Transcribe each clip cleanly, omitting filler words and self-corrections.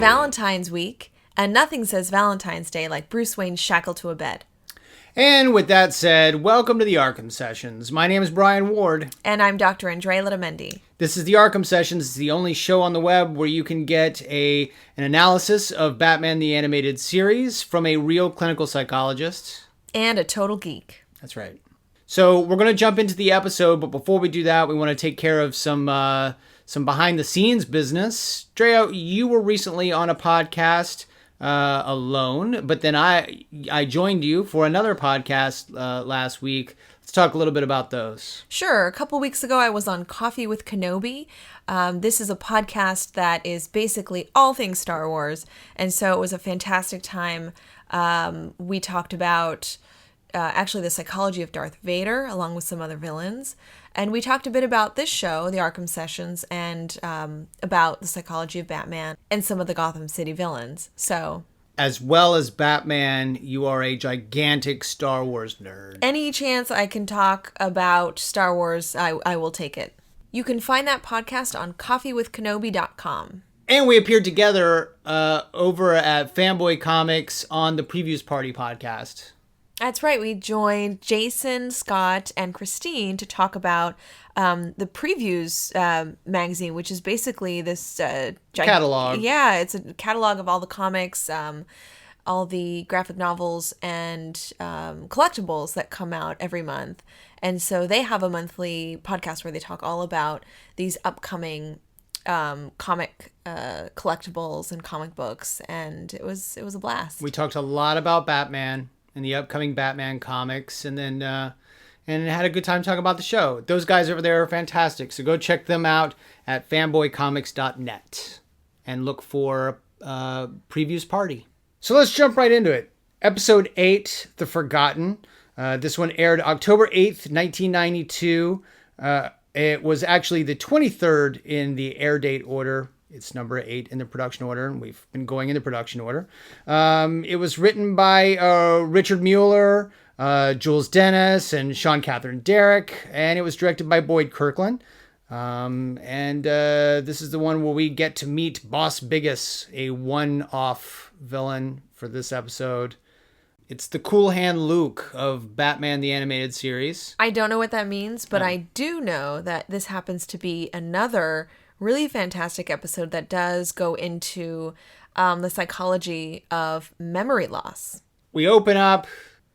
Valentine's week, and nothing says Valentine's Day like Bruce Wayne shackled to a bed. And with that said, welcome to the Arkham Sessions. My name is Brian Ward. And I'm Dr. Andrea Letamendi. This is the Arkham Sessions. It's the only show on the web where you can get an analysis of Batman the Animated Series from a real clinical psychologist. And a total geek. That's right. So we're going to jump into the episode, but before we do that, we want to take care of some behind-the-scenes business. Drea, you were recently on a podcast alone, but then I joined you for another podcast last week. Let's talk a little bit about those. Sure. A couple weeks ago, I was on Coffee with Kenobi. This is a podcast that is basically all things Star Wars, and so it was a fantastic time. We talked about actually the psychology of Darth Vader, along with some other villains. And we talked a bit about this show, the Arkham Sessions, and about the psychology of Batman and some of the Gotham City villains. So, as well as Batman, you are a gigantic Star Wars nerd. Any chance I can talk about Star Wars, I will take it. You can find that podcast on coffeewithkenobi.com. And we appeared together over at Fanboy Comics on the Previews Party podcast. That's right. We joined Jason, Scott, and Christine to talk about the Previews magazine, which is basically this catalog. Yeah, it's a catalog of all the comics, all the graphic novels, and collectibles that come out every month. And so they have a monthly podcast where they talk all about these upcoming comic collectibles and comic books, and it was a blast. We talked a lot about Batman and the upcoming Batman comics, and then had a good time talking about the show. Those guys over there are fantastic, so go check them out at fanboycomics.net and look for Previews Party. So let's jump right into it. Episode 8, The Forgotten. This one aired October 8th, 1992. It was actually the 23rd in the air date order. It's number 8 in the production order, and we've been going in the production order. It was written by Richard Mueller, Jules Dennis, and Sean Catherine Derrick, and it was directed by Boyd Kirkland. This is the one where we get to meet Boss Biggest, a one-off villain for this episode. It's the Cool Hand Luke of Batman the Animated Series. I don't know what that means, but I do know that this happens to be another really fantastic episode that does go into the psychology of memory loss. We open up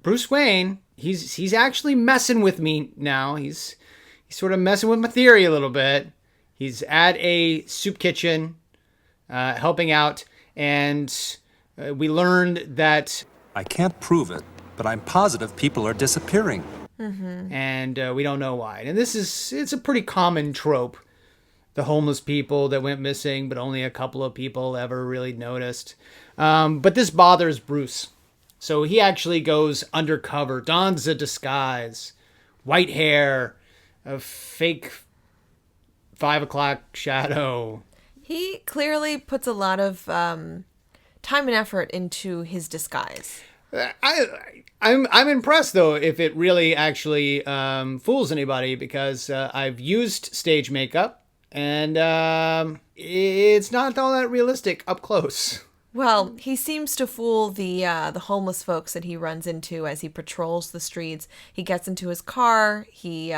Bruce Wayne. He's actually messing with me now. He's sort of messing with my theory a little bit. He's at a soup kitchen helping out, and we learned that I can't prove it, but I'm positive people are disappearing. Mm-hmm. And we don't know why. And it's a pretty common trope. The homeless people that went missing, but only a couple of people ever really noticed. But this bothers Bruce. So he actually goes undercover, dons a disguise, white hair, a fake 5 o'clock shadow. He clearly puts a lot of time and effort into his disguise. I'm impressed, though, if it really actually fools anybody, because I've used stage makeup. And it's not all that realistic up close. Well, he seems to fool the homeless folks that he runs into as he patrols the streets. He gets into his car. He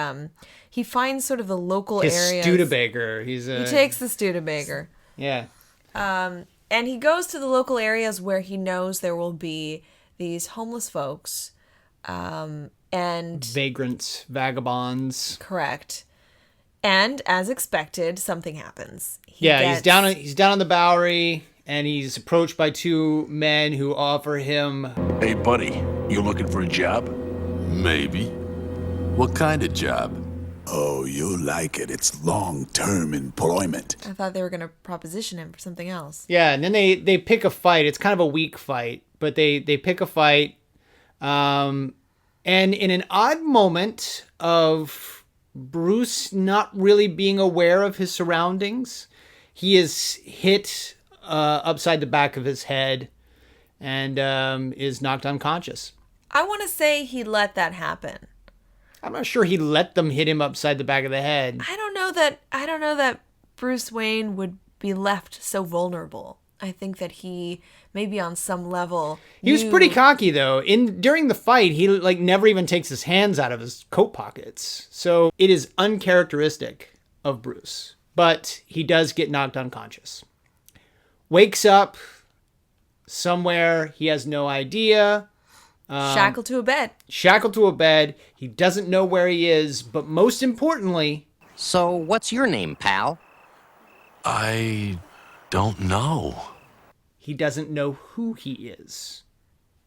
finds sort of the local areas. His Studebaker. He takes the Studebaker. Yeah. And he goes to the local areas where he knows there will be these homeless folks. And vagrants, vagabonds. Correct. And as expected, something happens. He's down on the Bowery, and he's approached by 2 men who offer him, "Hey, buddy, you looking for a job?" "Maybe." "What kind of job?" "Oh, you'll like it. It's long-term employment." I thought they were going to proposition him for something else. Yeah, and then they pick a fight. It's kind of a weak fight, but they pick a fight. And in an odd moment of Bruce not really being aware of his surroundings, he is hit upside the back of his head and is knocked unconscious. I want to say he let that happen. I'm not sure he let them hit him upside the back of the head. I don't know that Bruce Wayne would be left so vulnerable. I think that he, maybe on some level, He was knew- pretty cocky though. During the fight, he like never even takes his hands out of his coat pockets. So it is uncharacteristic of Bruce. But he does get knocked unconscious. Wakes up somewhere, he has no idea. shackled to a bed. Shackled to a bed. He doesn't know where he is, but most importantly, So, what's your name, pal? I don't know. he doesn't know who he is.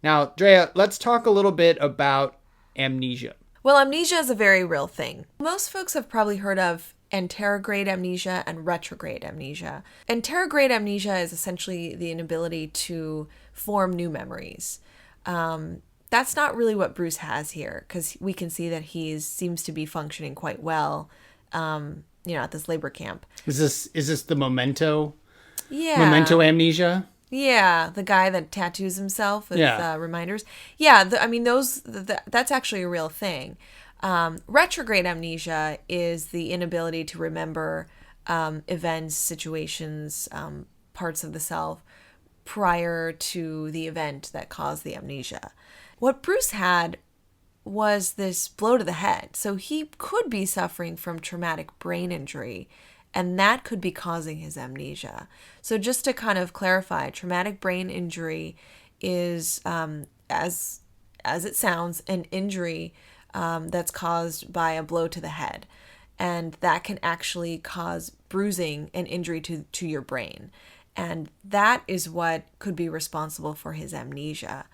Now, Drea, let's talk a little bit about amnesia. Well, amnesia is a very real thing. Most folks have probably heard of anterograde amnesia and retrograde amnesia. Anterograde amnesia is essentially the inability to form new memories. That's not really what Bruce has here, because we can see that he seems to be functioning quite well, at this labor camp. Is this the memento Yeah. amnesia? Yeah, the guy that tattoos himself with Yeah. reminders. Yeah, that's actually a real thing. Retrograde amnesia is the inability to remember events, situations, parts of the self prior to the event that caused the amnesia. What Bruce had was this blow to the head. So he could be suffering from traumatic brain injury, and that could be causing his amnesia. So just to kind of clarify, traumatic brain injury is, as it sounds, an injury that's caused by a blow to the head. And that can actually cause bruising and injury to your brain. And that is what could be responsible for his amnesia.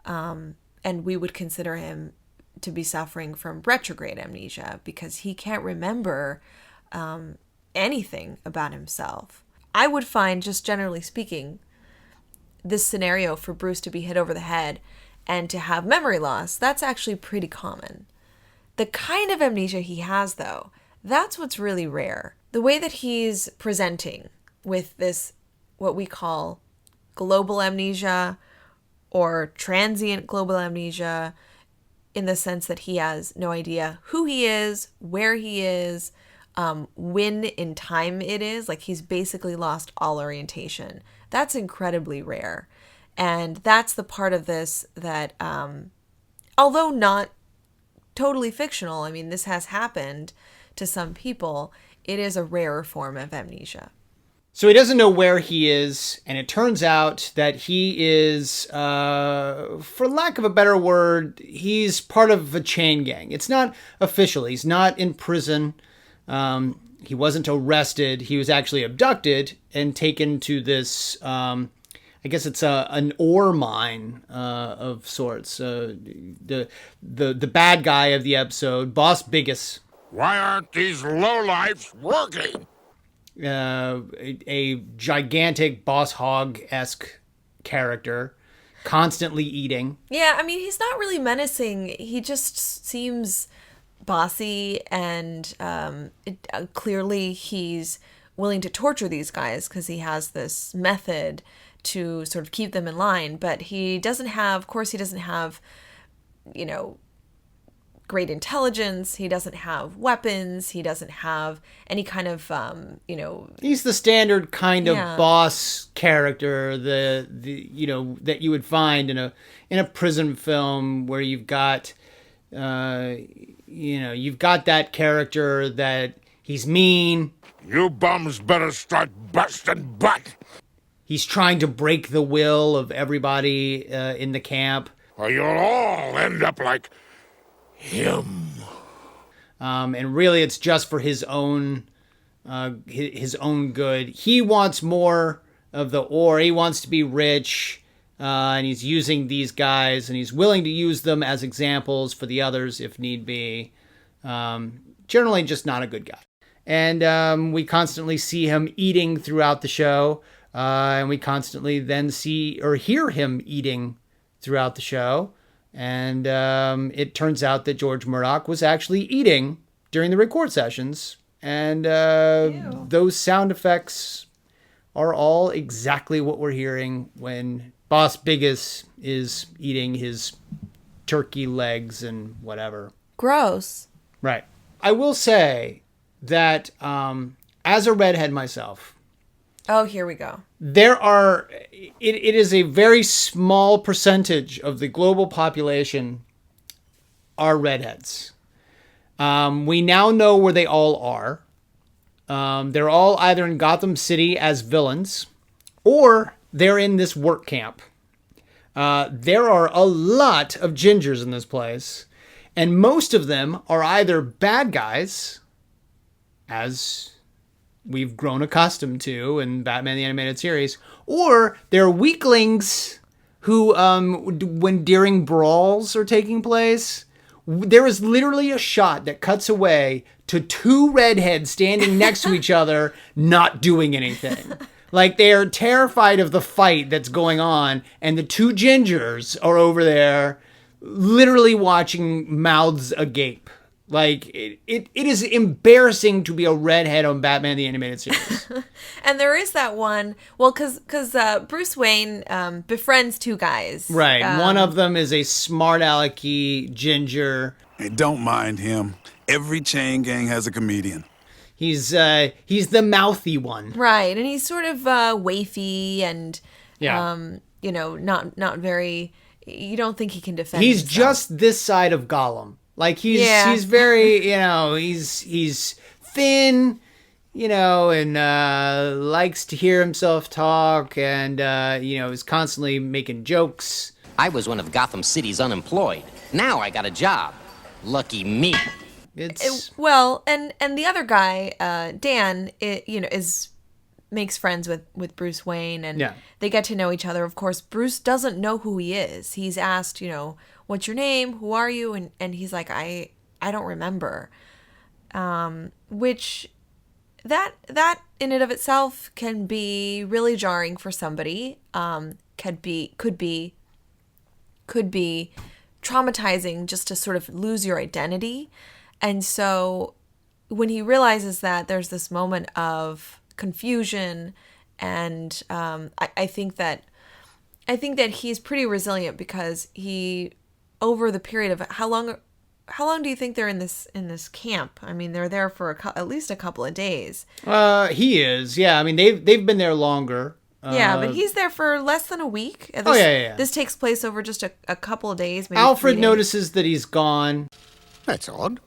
And we would consider him to be suffering from retrograde amnesia because he can't remember anything about himself. I would find, just generally speaking, this scenario for Bruce to be hit over the head and to have memory loss, that's actually pretty common. The kind of amnesia he has, though, that's what's really rare. The way that he's presenting with this, what we call global amnesia or transient global amnesia, in the sense that he has no idea who he is, where he is, when in time it is. Like, he's basically lost all orientation. That's incredibly rare. And that's the part of this that, although not totally fictional, I mean, this has happened to some people, it is a rarer form of amnesia. So he doesn't know where he is, and it turns out that he is, for lack of a better word, he's part of a chain gang. It's not official. He's not in prison. He wasn't arrested. He was actually abducted and taken to this, I guess it's an ore mine of sorts. The bad guy of the episode, Boss Biggest. Why aren't these lowlifes working? A gigantic Boss Hog-esque character, constantly eating. Yeah, I mean, he's not really menacing. He just seems bossy, and clearly he's willing to torture these guys because he has this method to sort of keep them in line. But he doesn't have, of course, he doesn't have, great intelligence. He doesn't have weapons. He doesn't have any kind of, He's the standard kind of Yeah. boss character, the that you would find in a prison film where you've got, you've got that character that he's mean. You bums better start busting butt, He's trying to break the will of everybody in the camp. or you'll all end up like him. And really, it's just for his own good. He wants more of the ore. He wants to be rich, and he's using these guys, and he's willing to use them as examples for the others if need be. Generally, just not a good guy. And we constantly see him eating throughout the show, and we constantly then see or hear him eating throughout the show. And it turns out that George Murdoch was actually eating during the record sessions. And those sound effects are all exactly what we're hearing when Boss Biggest is eating his turkey legs and whatever. gross. Right. I will say that as a redhead myself, Oh, here we go. It is a very small percentage of the global population are redheads. We now know where they all are. They're all either in Gotham City as villains, or they're in this work camp. There are a lot of gingers in this place, and most of them are either bad guys, as we've grown accustomed to in Batman the Animated Series, or they're weaklings who, when during brawls are taking place, there is literally a shot that cuts away to two redheads standing next to each other, not doing anything. Like, they are terrified of the fight that's going on, and the two gingers are over there literally watching mouths agape. Like, it is embarrassing to be a redhead on Batman the Animated Series. And there is that one, well, because Bruce Wayne befriends two guys. Right. One of them is a smart alecky ginger. Hey, don't mind him. Every chain gang has a comedian. He's the mouthy one. Right, and he's sort of wafy and, Yeah. not very, you don't think he can defend He's himself. just this side of Gollum. Like, he's very, he's thin, and likes to hear himself talk, and, is constantly making jokes. I was one of Gotham City's unemployed. Now I got a job. Lucky me. Well, and the other guy, Dan, makes friends with Bruce Wayne, and they get to know each other. Of course, Bruce doesn't know who he is. He's asked, what's your name? Who are you? And he's like, I don't remember. Which that in and of itself can be really jarring for somebody. Could be traumatizing just to sort of lose your identity. And so when he realizes that, there's this moment of confusion, and I think that he's pretty resilient, because he, over the period of how long do you think they're in this camp? I mean, they're there for at least a couple of days. He is, yeah. I mean, they've been there longer. Yeah, but he's there for less than a week. This takes place over just a couple of days. Maybe Alfred 3 days. notices that he's gone. That's odd.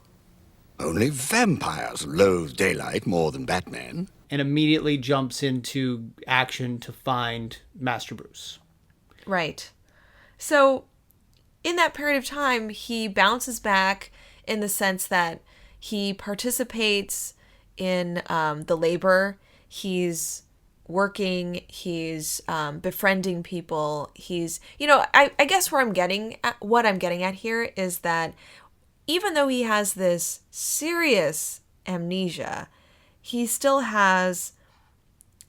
Only vampires loathe daylight more than Batman. And immediately jumps into action to find Master Bruce. Right. So in that period of time, he bounces back in the sense that he participates in the labor. He's working. He's befriending people. He's, I guess what I'm getting at here is that even though he has this serious amnesia, he still has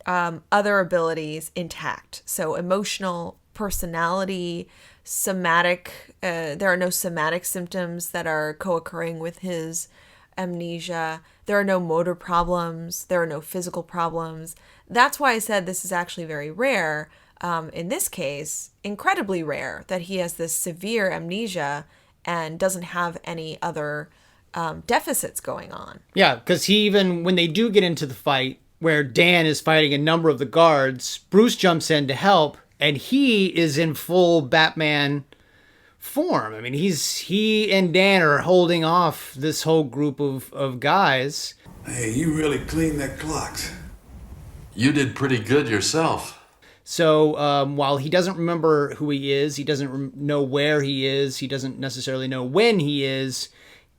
other abilities intact. So emotional, personality, somatic, there are no somatic symptoms that are co-occurring with his amnesia. There are no motor problems. There are no physical problems. That's why I said this is actually very rare. In this case, incredibly rare that he has this severe amnesia and doesn't have any other deficits going on. Yeah, because he even, when they do get into the fight, where Dan is fighting a number of the guards, Bruce jumps in to help, and he is in full Batman form. I mean, he and Dan are holding off this whole group of guys. Hey, you really cleaned that clocks. You did pretty good yourself. So while he doesn't remember who he is, he doesn't know where he is, he doesn't necessarily know when he is,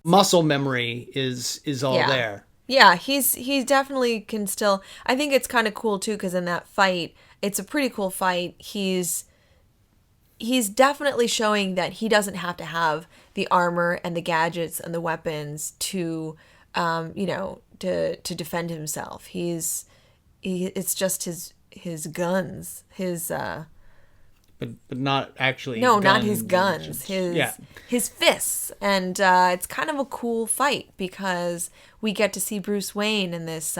muscle memory is all there. Yeah, he definitely can still. I think it's kind of cool too, because in that fight, it's a pretty cool fight. He's definitely showing that he doesn't have to have the armor and the gadgets and the weapons to to defend himself. It's just his guns, but not actually. No, guns. not his guns. His fists, and it's kind of a cool fight because we get to see Bruce Wayne in this,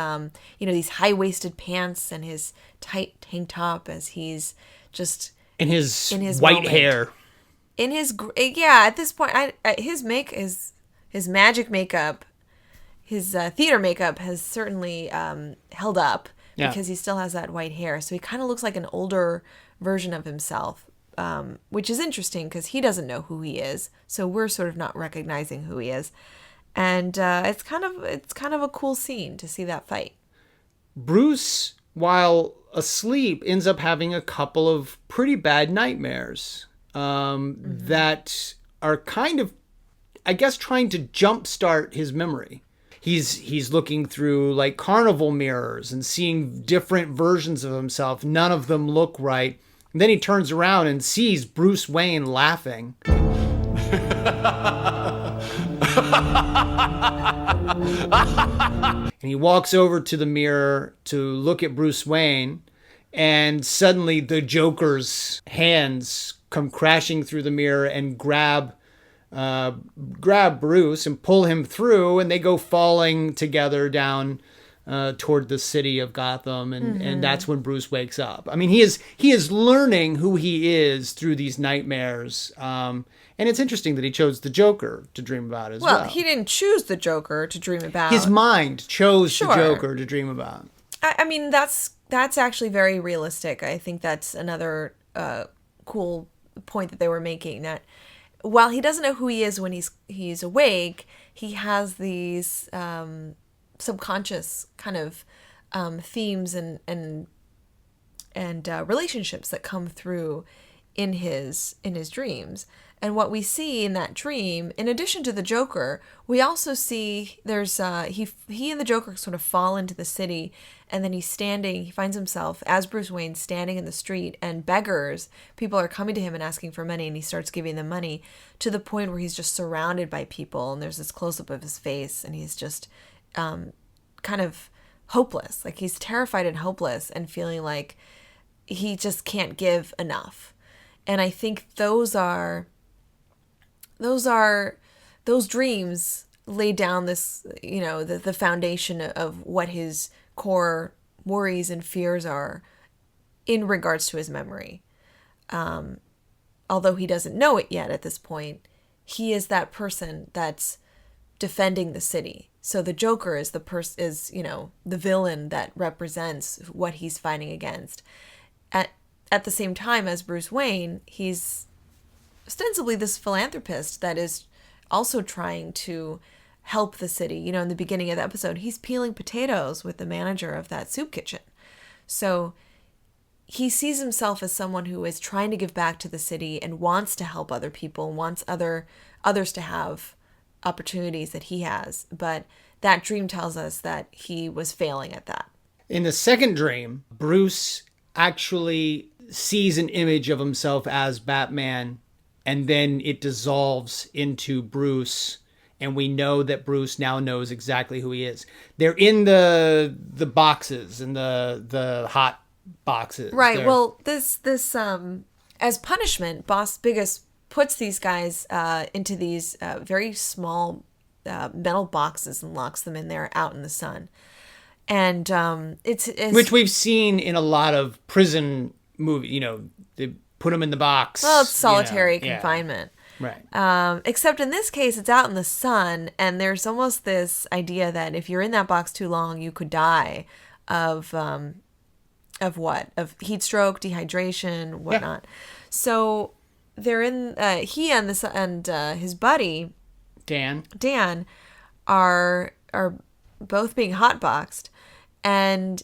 these high-waisted pants and his tight tank top as he's just in his white moment. hair. In his at this point, his magic makeup, his theater makeup has certainly held up. because he still has that white hair. So he kind of looks like an older version of himself, which is interesting because he doesn't know who he is. So we're sort of not recognizing who he is. And it's kind of a cool scene to see that fight. Bruce, while asleep, ends up having a couple of pretty bad nightmares that are kind of, I guess, trying to jumpstart his memory. He's looking through like carnival mirrors and seeing different versions of himself. None of them look right. And then he turns around and sees Bruce Wayne laughing. And he walks over to the mirror to look at Bruce Wayne, and suddenly the Joker's hands come crashing through the mirror and grab Bruce and pull him through, and they go falling together down toward the city of Gotham, and that's when Bruce wakes up. I mean, he is learning who he is through these nightmares. And it's interesting that he chose the Joker to dream about as well. Well, he didn't choose the Joker to dream about. His mind chose the Joker to dream about. I mean, that's actually very realistic. I think that's another cool point that they were making, that while he doesn't know who he is when he's awake, he has these subconscious kind of themes and relationships that come through in his dreams. And what we see in that dream, in addition to the Joker, we also see there's he and the Joker sort of fall into the city, and then he finds himself as Bruce Wayne standing in the street, and people are coming to him and asking for money, and he starts giving them money to the point where he's just surrounded by people, and there's this close-up of his face, and he's just kind of hopeless. Like, he's terrified and hopeless and feeling like he just can't give enough. And I think those dreams lay down this, the foundation of what his core worries and fears are in regards to his memory. Although he doesn't know it yet at this point, he is that person that's defending the city. So the Joker is the villain that represents what he's fighting against. At the same time as Bruce Wayne, he's ostensibly this philanthropist that is also trying to help the city. In the beginning of the episode, he's peeling potatoes with the manager of that soup kitchen. So he sees himself as someone who is trying to give back to the city and wants to help other people, wants others to have opportunities that he has. But that dream tells us that he was failing at that. In the second dream, Bruce actually sees an image of himself as Batman, and then it dissolves into Bruce, and we know that Bruce now knows exactly who he is. They're in the boxes, in the hot boxes. Right. Well, this as punishment, Boss Biggest puts these guys into these very small metal boxes and locks them in there out in the sun. And it's which we've seen in a lot of prison movies. They put them in the box. Well, it's solitary confinement. Yeah. Right. Except in this case, it's out in the sun, and there's almost this idea that if you're in that box too long, you could die of what? Of heat stroke, dehydration, whatnot. Yeah. So they're in. He and his buddy Dan are both being hotboxed, and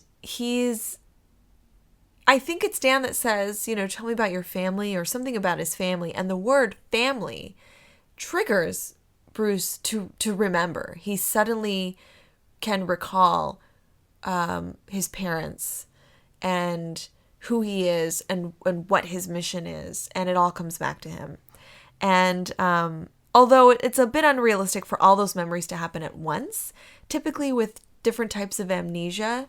I think it's Dan that says, tell me about your family, or something about his family. And the word family triggers Bruce to remember. He suddenly can recall his parents and who he is and what his mission is. And it all comes back to him. And although it's a bit unrealistic for all those memories to happen at once, typically with different types of amnesia,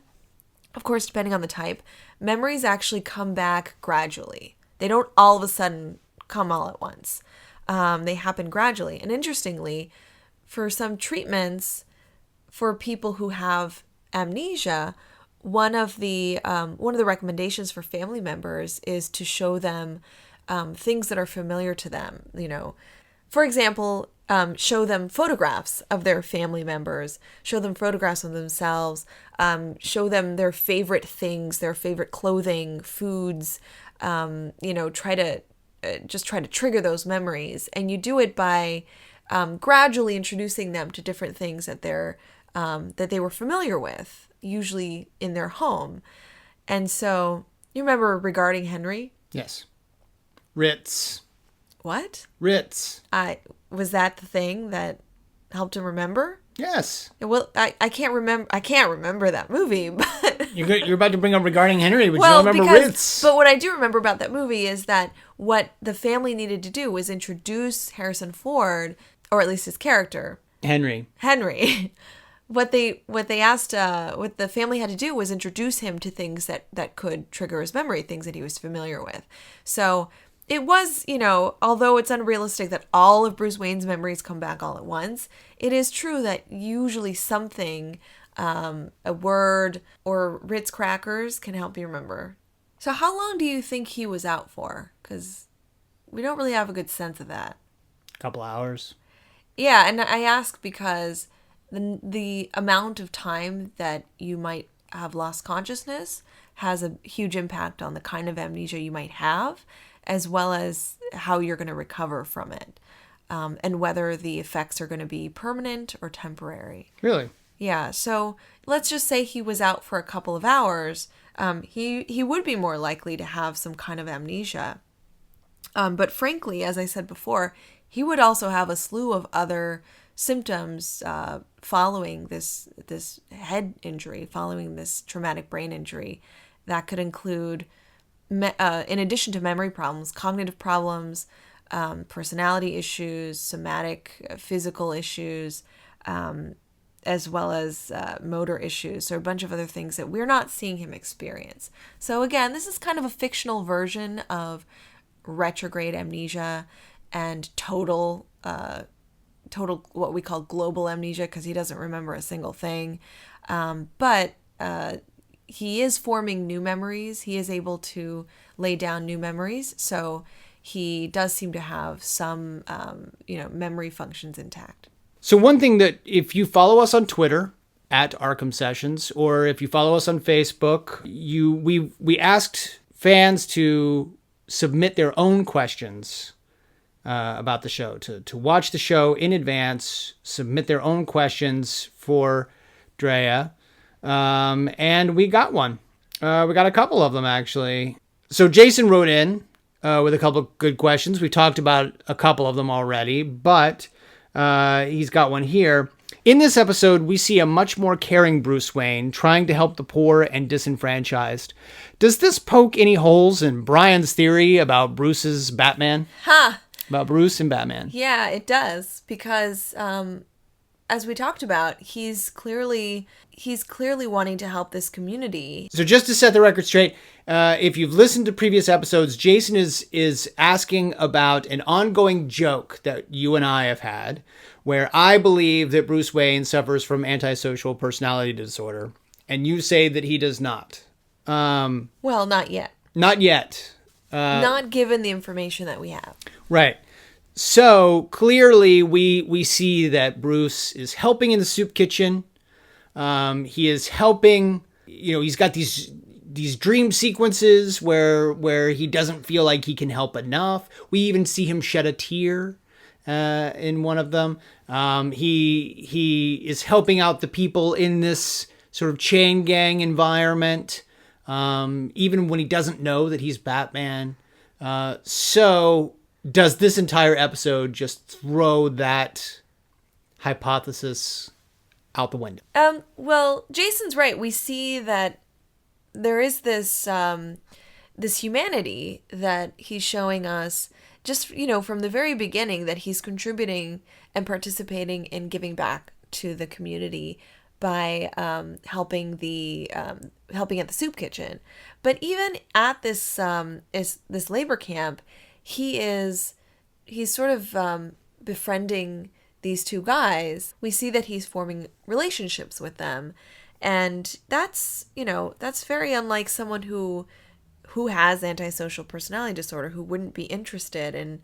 of course, depending on the type, memories actually come back gradually. They don't all of a sudden come all at once. They happen gradually. And interestingly, for some treatments for people who have amnesia, one of the recommendations for family members is to show them things that are familiar to them. for example, show them photographs of their family members, show them photographs of themselves, show them their favorite things, their favorite clothing, foods, try to trigger those memories. And you do it by gradually introducing them to different things that they were familiar with, usually in their home. And so, you remember regarding Henry? Yes. Ritz. What? Ritz. Was that the thing that helped him remember? Yes. Well, I can't remember. I can't remember that movie, but You're about to bring up regarding Henry, but you don't remember Ritz. But what I do remember about that movie is that what the family needed to do was introduce Harrison Ford, or at least his character, Henry. What the family had to do was introduce him to things that could trigger his memory, things that he was familiar with. So it was, although it's unrealistic that all of Bruce Wayne's memories come back all at once, it is true that usually something, a word or Ritz crackers can help you remember. So how long do you think he was out for? Because we don't really have a good sense of that. A couple hours. Yeah, and I ask because the amount of time that you might have lost consciousness has a huge impact on the kind of amnesia you might have, as well as how you're going to recover from it, and whether the effects are going to be permanent or temporary. Really? Yeah, so let's just say he was out for a couple of hours. He would be more likely to have some kind of amnesia. But frankly, as I said before, he would also have a slew of other symptoms following this head injury, following this traumatic brain injury. That could include, in addition to memory problems, cognitive problems, personality issues, somatic, physical issues, as well as motor issues. So a bunch of other things that we're not seeing him experience. So again, this is kind of a fictional version of retrograde amnesia and total what we call global amnesia, because he doesn't remember a single thing. But he is forming new memories. He is able to lay down new memories. So he does seem to have some, memory functions intact. So one thing that if you follow us on Twitter at Arkham Sessions, or if you follow us on Facebook, we asked fans to submit their own questions about the show, to watch the show in advance, submit their own questions for Drea. And we got one. We got a couple of them, actually. So Jason wrote in with a couple of good questions. We talked about a couple of them already, but he's got one here. In this episode, we see a much more caring Bruce Wayne trying to help the poor and disenfranchised. Does this poke any holes in Brian's theory about Bruce's Batman? About Bruce and Batman. Yeah, it does, because as we talked about, he's clearly wanting to help this community. So just to set the record straight, if you've listened to previous episodes, Jason is asking about an ongoing joke that you and I have had, where I believe that Bruce Wayne suffers from antisocial personality disorder, and you say that he does not. Well, not yet. Not yet. Not given the information that we have. Right. So clearly we see that Bruce is helping in the soup kitchen. He is helping, he's got these dream sequences where he doesn't feel like he can help enough. We even see him shed a tear in one of them. He is helping out the people in this sort of chain gang environment, even when he doesn't know that he's Batman. So does this entire episode just throw that hypothesis out the window? Well, Jason's right. We see that there is this this humanity that he's showing us just, from the very beginning, that he's contributing and participating in giving back to the community by helping at the soup kitchen. But even at this labor camp, he's sort of befriending these two guys. We see that he's forming relationships with them, and that's very unlike someone who has antisocial personality disorder, who wouldn't be interested in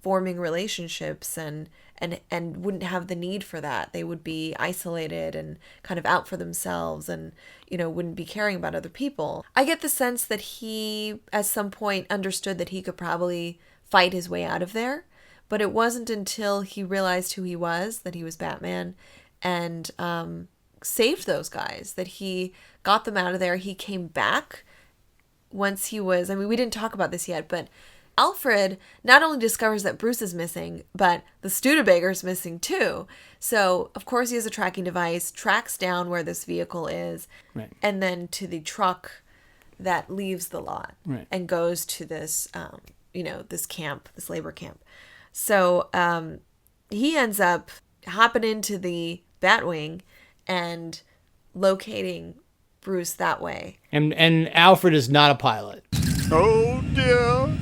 forming relationships and wouldn't have the need for that. They would be isolated and kind of out for themselves and, wouldn't be caring about other people. I get the sense that he, at some point, understood that he could probably fight his way out of there, but it wasn't until he realized who he was, that he was Batman, and saved those guys, that he got them out of there. He came back once he was, we didn't talk about this yet, but Alfred not only discovers that Bruce is missing, but the Studebaker's missing too. So, of course, he has a tracking device, tracks down where this vehicle is, Right. and then to the truck that leaves the lot, Right. and goes to this, this camp, this labor camp. So he ends up hopping into the Batwing and locating Bruce that way. And Alfred is not a pilot. Oh dear.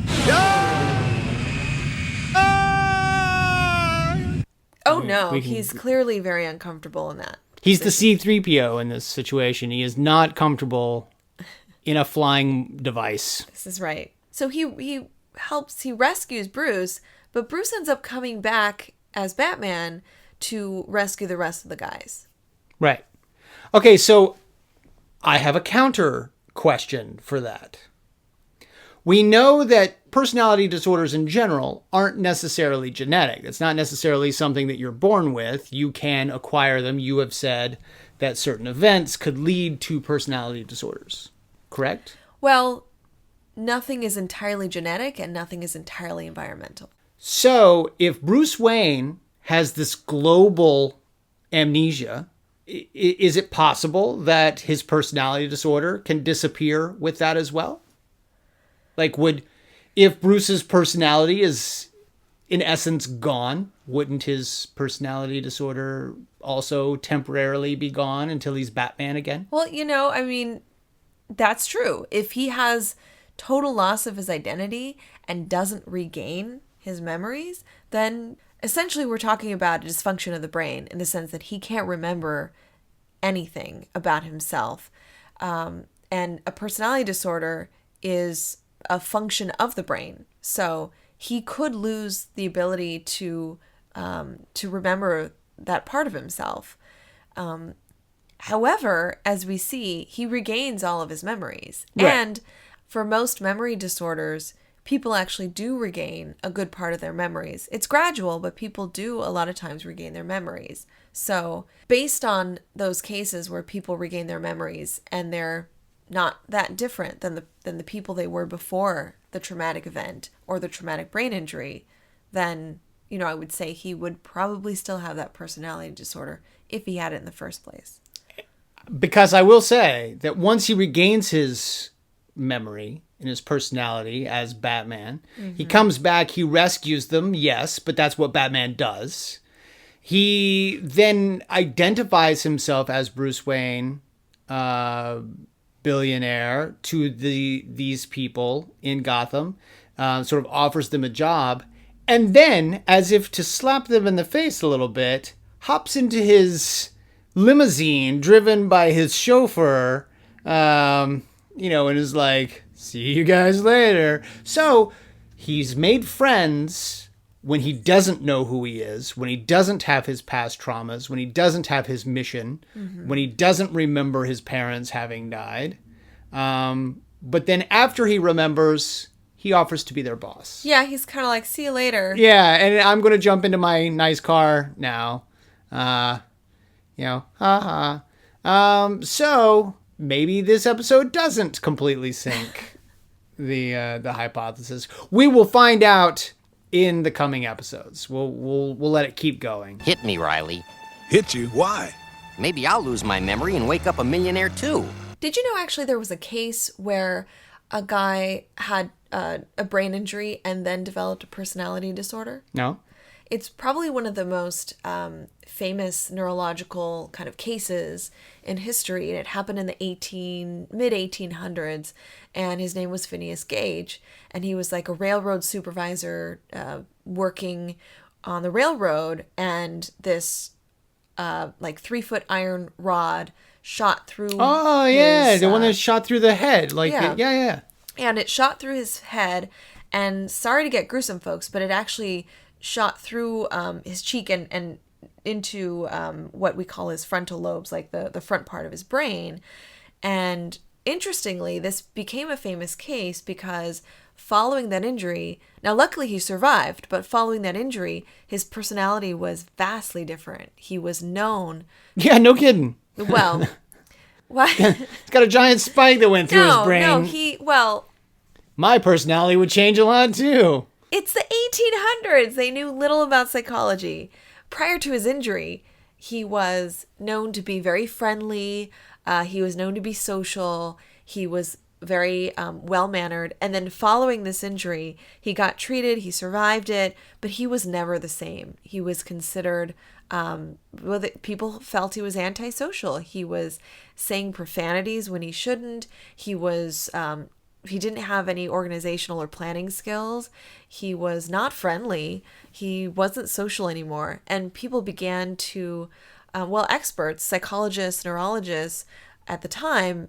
Oh no, we can- he's clearly very uncomfortable in that. He's the C-3PO in this situation. He is not comfortable in a flying device. This is right. So he rescues Bruce, but Bruce ends up coming back as Batman to rescue the rest of the guys. Right. Okay, so I have a counter question for that. We know that personality disorders in general aren't necessarily genetic. It's not necessarily something that you're born with. You can acquire them. You have said that certain events could lead to personality disorders. Correct? Well, nothing is entirely genetic and nothing is entirely environmental. So if Bruce Wayne has this global amnesia, is it possible that his personality disorder can disappear with that as well? Like, if Bruce's personality is in essence gone, wouldn't his personality disorder also temporarily be gone until he's Batman again? Well, that's true. If he has total loss of his identity and doesn't regain his memories, then essentially we're talking about a dysfunction of the brain in the sense that he can't remember anything about himself. And a personality disorder is a function of the brain. So he could lose the ability to remember that part of himself. However, as we see, he regains all of his memories. Right. And for most memory disorders, people actually do regain a good part of their memories. It's gradual, but people do a lot of times regain their memories. So based on those cases where people regain their memories and they're not that different than the people they were before the traumatic event or the traumatic brain injury, then, I would say he would probably still have that personality disorder if he had it in the first place. Because I will say that once he regains his memory and his personality as Batman, he comes back, he rescues them, yes, but that's what Batman does. He then identifies himself as Bruce Wayne, billionaire, to these people in Gotham, sort of offers them a job, and then, as if to slap them in the face a little bit, hops into his limousine driven by his chauffeur, and is like, see you guys later. So he's made friends when he doesn't know who he is, when he doesn't have his past traumas, when he doesn't have his mission, when he doesn't remember his parents having died. But then after he remembers, he offers to be their boss. Yeah, he's kind of like, see you later. Yeah, and I'm going to jump into my nice car now. So maybe this episode doesn't completely sink the hypothesis. We will find out in the coming episodes. We'll let it keep going. Hit me, Riley. Hit you? Why? Maybe I'll lose my memory and wake up a millionaire too. Did you know actually there was a case where a guy had a brain injury and then developed a personality disorder? No? It's probably one of the most famous neurological kind of cases in history, and it happened in the mid-1800s, and his name was Phineas Gage, and he was like a railroad supervisor working on the railroad, and this 3-foot iron rod shot through Oh, yeah, his, the one that shot through the head. Yeah. Yeah. and it shot through his head. And sorry to get gruesome, folks, but it actually shot through his cheek and into what we call his frontal lobes, like the front part of his brain. And interestingly, this became a famous case because following that injury, now luckily he survived, but following that injury, his personality was vastly different. He was known. Yeah, no kidding. Well, why? He's got a giant spike that went through his brain. My personality would change a lot too. It's the 1800s. They knew little about psychology. Prior to his injury, he was known to be very friendly. He was known to be social. He was very well-mannered. And then following this injury, he got treated. He survived it, but he was never the same. He was considered, people felt he was antisocial. He was saying profanities when he shouldn't. He didn't have any organizational or planning skills. He was not friendly. He wasn't social anymore. And people began to, experts, psychologists, neurologists at the time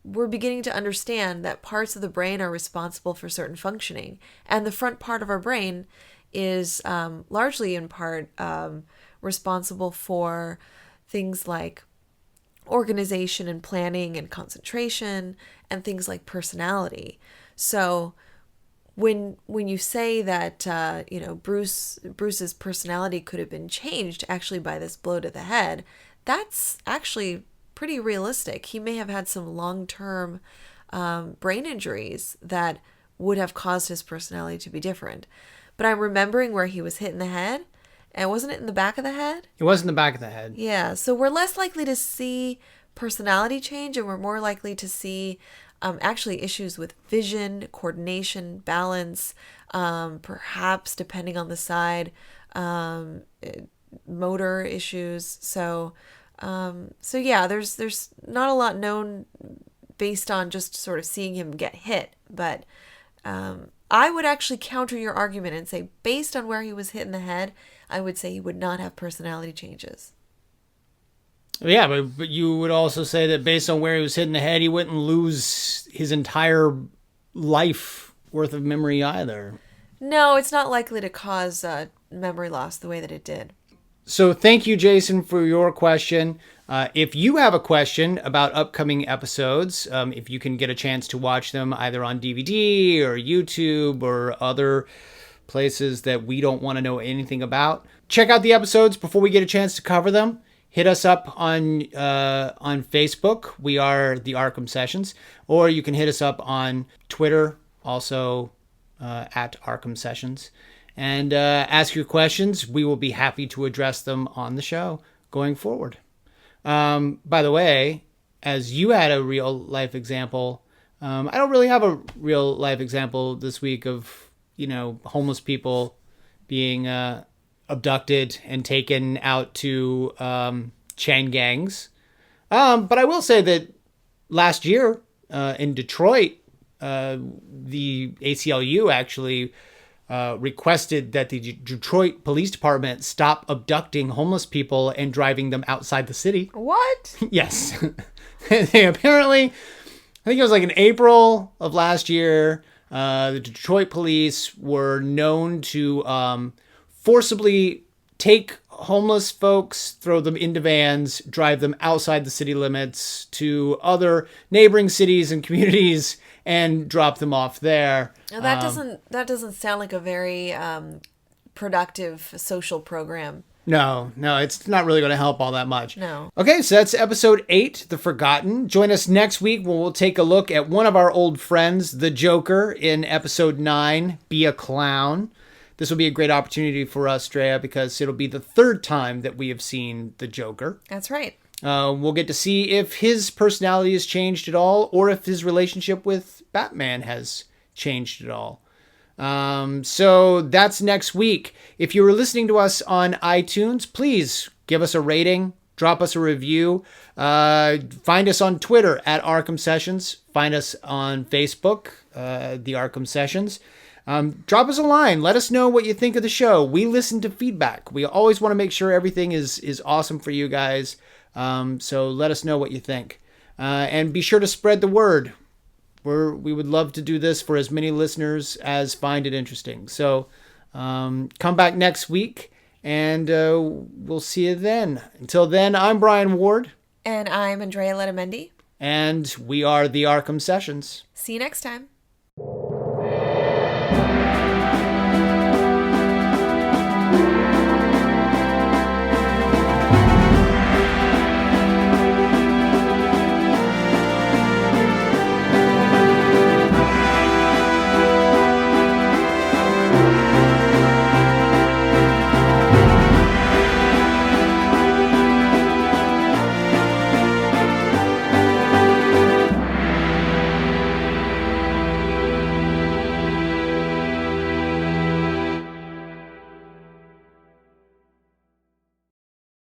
were beginning to understand that parts of the brain are responsible for certain functioning. And the front part of our brain is largely in part responsible for things like organization and planning and concentration and things like personality. So when you say that Bruce's personality could have been changed actually by this blow to the head, that's actually pretty realistic. He may have had some long-term brain injuries that would have caused his personality to be different. But I'm remembering where he was hit in the head. And wasn't it in the back of the head? It was in the back of the head. Yeah. So we're less likely to see personality change, and we're more likely to see actually issues with vision, coordination, balance, perhaps depending on the side, motor issues. So yeah, there's not a lot known based on just sort of seeing him get hit, but I would actually counter your argument and say, based on where he was hit in the head, I would say he would not have personality changes. Yeah, but you would also say that based on where he was hit in the head, he wouldn't lose his entire life worth of memory either. No, it's not likely to cause memory loss the way that it did. So thank you, Jason, for your question. If you have a question about upcoming episodes, if you can get a chance to watch them either on DVD or YouTube or other places that we don't want to know anything about, check out the episodes before we get a chance to cover them. Hit us up on Facebook. We are the Arkham Sessions. Or you can hit us up on Twitter, also at Arkham Sessions. And ask your questions. We will be happy to address them on the show going forward. By the way, as you had a real life example, I don't really have a real life example this week of, homeless people being abducted and taken out to chain gangs. But I will say that last year in Detroit, the ACLU actually requested that the Detroit Police Department stop abducting homeless people and driving them outside the city. What? Yes. They apparently, I think it was like in April of last year, the Detroit police were known to forcibly take homeless folks, throw them into vans, drive them outside the city limits to other neighboring cities and communities and drop them off there. Now that doesn't sound like a very productive social program. No, it's not really going to help all that much. No. Okay, so that's episode 8, The Forgotten. Join us next week when we'll take a look at one of our old friends, the Joker, in episode 9, Be a Clown. This will be a great opportunity for us, Drea, because it'll be the 3rd time that we have seen the Joker. That's right. We'll get to see if his personality has changed at all, or if his relationship with Batman has changed at all. So that's next week. If you were listening to us on iTunes, please give us a rating, drop us a review. Find us on Twitter at Arkham Sessions. Find us on Facebook, the Arkham Sessions. Drop us a line. Let us know what you think of the show. We listen to feedback. We always want to make sure everything is awesome for you guys. So let us know what you think. And be sure to spread the word. we would love to do this for as many listeners as find it interesting. So come back next week, and we'll see you then. Until then, I'm Brian Ward. And I'm Andrea Letamendi. And we are the Arkham Sessions. See you next time.